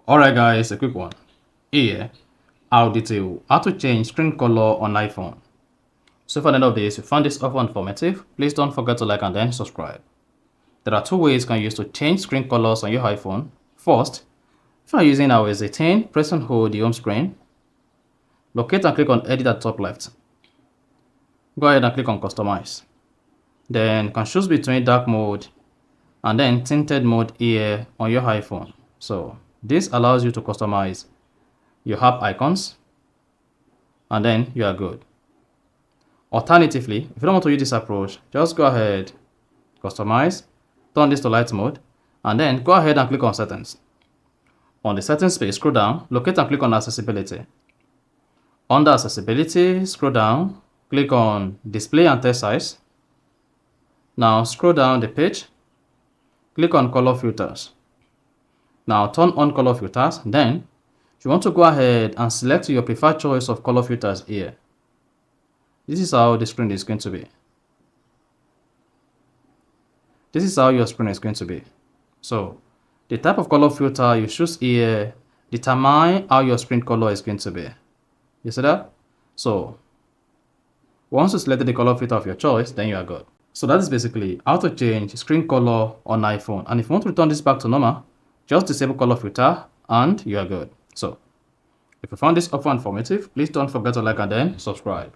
Alright guys, a quick one. Here, I'll detail how to change screen color on iPhone. So for the end of this, if you found this offer informative, please don't forget to like and then subscribe. There are two ways you can use to change screen colors on your iPhone. First, if you are using iOS 18, press and hold the home screen. Locate and click on edit at the top left. Go ahead and click on customize. Then you can choose between dark mode and then tinted mode here on your iPhone. So this allows you to customize your app icons and then you are good. Alternatively, if you don't want to use this approach, just go ahead, customize, turn this to light mode, and then go ahead and click on settings. On the settings page, scroll down, locate and click on accessibility. Under accessibility, scroll down, click on display and text size. Now scroll down the page, click on color filters. Now turn on color filters, then you want to go ahead and select your preferred choice of color filters here. This is how the screen is going to be. This is how your screen is going to be. So the type of color filter you choose here determine how your screen color is going to be. You see that? So once you selected the color filter of your choice, then you are good. So that is basically how to change screen color on iPhone. And if you want to return this back to normal, just disable color filter and you are good. So if you found this offer informative, please don't forget to like and then subscribe.